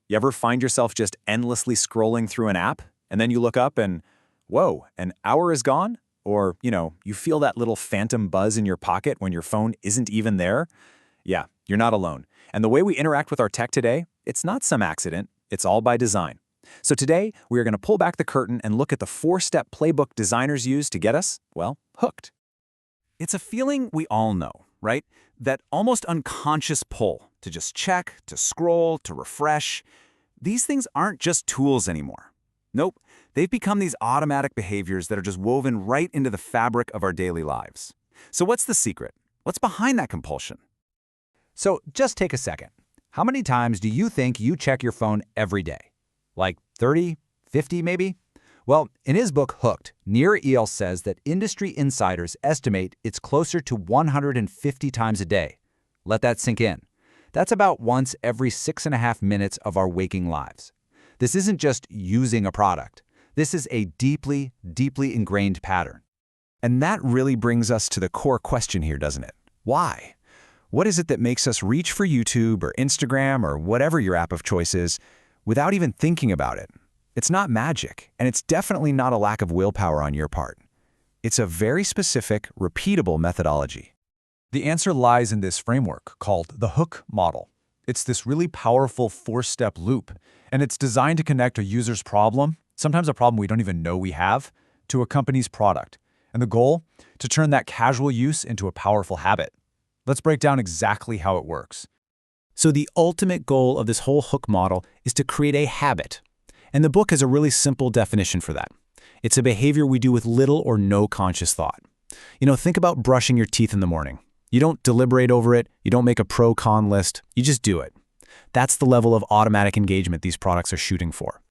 You ever find yourself just endlessly scrolling through an app, and then you look up and, whoa, an hour is gone? Or, you feel that little phantom buzz in your pocket when your phone isn't even there? Yeah, you're not alone. And the way we interact with our tech today, it's not some accident, it's all by design. So today, we are going to pull back the curtain and look at the 4-step playbook designers use to get us, well, hooked. It's a feeling we all know, right? That almost unconscious pull to just check, to scroll, to refresh. These things aren't just tools anymore. Nope, they've become these automatic behaviors that are just woven right into the fabric of our daily lives. So what's the secret? What's behind that compulsion? So just take a second. How many times do you think you check your phone every day? Like 30, 50 maybe? Well, in his book, Hooked, Nir Eyal says that industry insiders estimate it's closer to 150 times a day. Let that sink in. That's about once every 6.5 minutes of our waking lives. This isn't just using a product. This is a deeply, deeply ingrained pattern. And that really brings us to the core question here, doesn't it? Why? What is it that makes us reach for YouTube or Instagram or whatever your app of choice is without even thinking about it? It's not magic, and it's definitely not a lack of willpower on your part. It's a very specific, repeatable methodology. The answer lies in this framework called the hook model. It's this really powerful 4-step loop, and it's designed to connect a user's problem, sometimes a problem we don't even know we have, to a company's product. And the goal? To turn that casual use into a powerful habit. Let's break down exactly how it works. So the ultimate goal of this whole hook model is to create a habit. And the book has a really simple definition for that. It's a behavior we do with little or no conscious thought. Think about brushing your teeth in the morning. You don't deliberate over it, you don't make a pro-con list, you just do it. That's the level of automatic engagement these products are shooting for.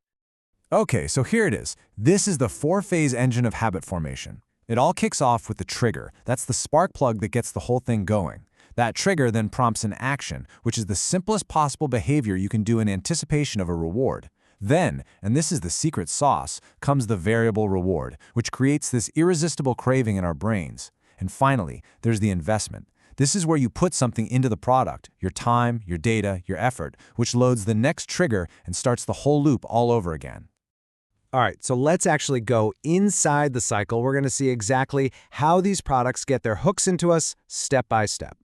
Okay, so here it is. This is the 4-phase engine of habit formation. It all kicks off with the trigger. That's the spark plug that gets the whole thing going. That trigger then prompts an action, which is the simplest possible behavior you can do in anticipation of a reward. Then, and this is the secret sauce, comes the variable reward, which creates this irresistible craving in our brains. And finally, there's the investment. This is where you put something into the product, your time, your data, your effort, which loads the next trigger and starts the whole loop all over again. All right, so let's actually go inside the cycle. We're going to see exactly how these products get their hooks into us step by step.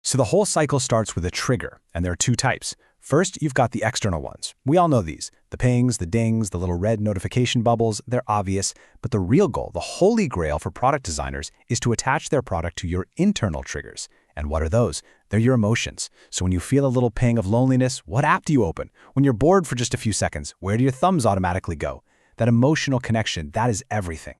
So the whole cycle starts with a trigger, and there are 2 types. First, you've got the external ones. We all know these. The pings, the dings, the little red notification bubbles, they're obvious. But the real goal, the holy grail for product designers, is to attach their product to your internal triggers. And what are those? They're your emotions. So when you feel a little ping of loneliness, what app do you open? When you're bored for just a few seconds, where do your thumbs automatically go? That emotional connection, that is everything.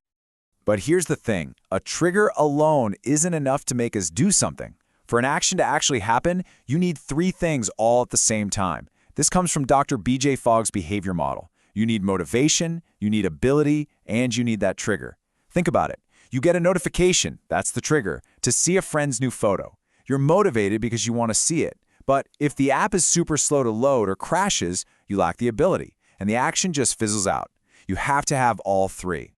But here's the thing. A trigger alone isn't enough to make us do something. For an action to actually happen, you need 3 things all at the same time. This comes from Dr. B.J. Fogg's behavior model. You need motivation, you need ability, and you need that trigger. Think about it. You get a notification, that's the trigger, to see a friend's new photo. You're motivated because you want to see it. But if the app is super slow to load or crashes, you lack the ability, and the action just fizzles out. You have to have all 3.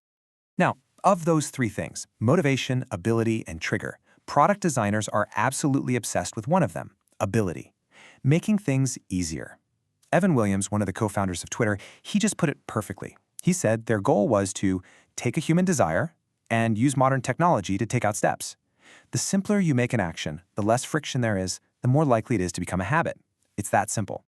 Now, of those 3 things, motivation, ability, and trigger, product designers are absolutely obsessed with one of them, ability, making things easier. Evan Williams, one of the co-founders of Twitter, he just put it perfectly. He said their goal was to take a human desire and use modern technology to take out steps. The simpler you make an action, the less friction there is, the more likely it is to become a habit. It's that simple.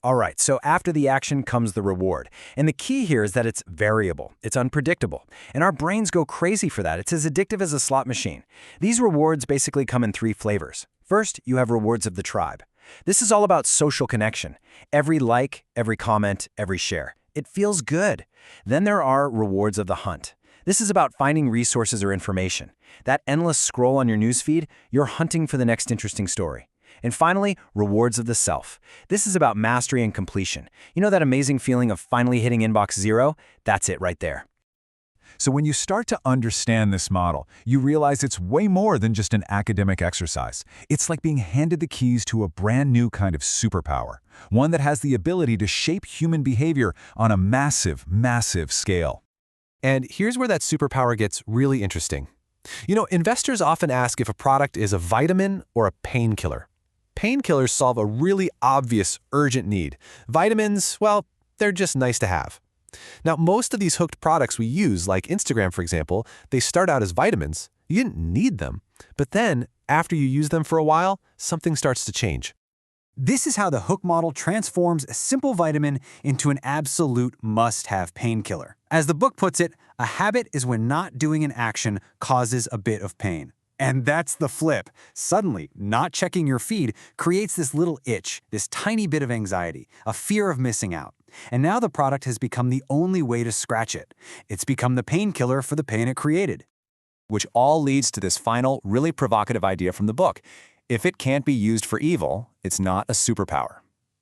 All right, so after the action comes the reward. And the key here is that it's variable, it's unpredictable. And our brains go crazy for that. It's as addictive as a slot machine. These rewards basically come in 3 flavors. First, you have rewards of the tribe. This is all about social connection. Every like, every comment, every share. It feels good. Then there are rewards of the hunt. This is about finding resources or information. That endless scroll on your newsfeed, you're hunting for the next interesting story. And finally, rewards of the self. This is about mastery and completion. You know that amazing feeling of finally hitting inbox 0? That's it right there. So when you start to understand this model, you realize it's way more than just an academic exercise. It's like being handed the keys to a brand new kind of superpower, one that has the ability to shape human behavior on a massive, massive scale. And here's where that superpower gets really interesting. Investors often ask if a product is a vitamin or a painkiller. Painkillers solve a really obvious, urgent need. Vitamins, well, they're just nice to have. Now, most of these hooked products we use, like Instagram, for example, they start out as vitamins. You didn't need them. But then, after you use them for a while, something starts to change. This is how the hook model transforms a simple vitamin into an absolute must-have painkiller. As the book puts it, a habit is when not doing an action causes a bit of pain. And that's the flip. Suddenly, not checking your feed creates this little itch, this tiny bit of anxiety, a fear of missing out. And now the product has become the only way to scratch it. It's become the painkiller for the pain it created. Which all leads to this final, really provocative idea from the book. If it can't be used for evil, it's not a superpower.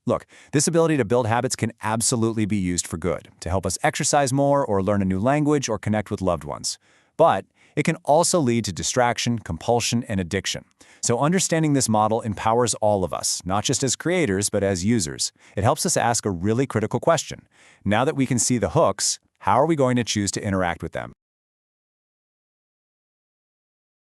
Look, this ability to build habits can absolutely be used for good, to help us exercise more or learn a new language or connect with loved ones. But it can also lead to distraction, compulsion, and addiction. So understanding this model empowers all of us, not just as creators, but as users. It helps us ask a really critical question. Now that we can see the hooks, how are we going to choose to interact with them?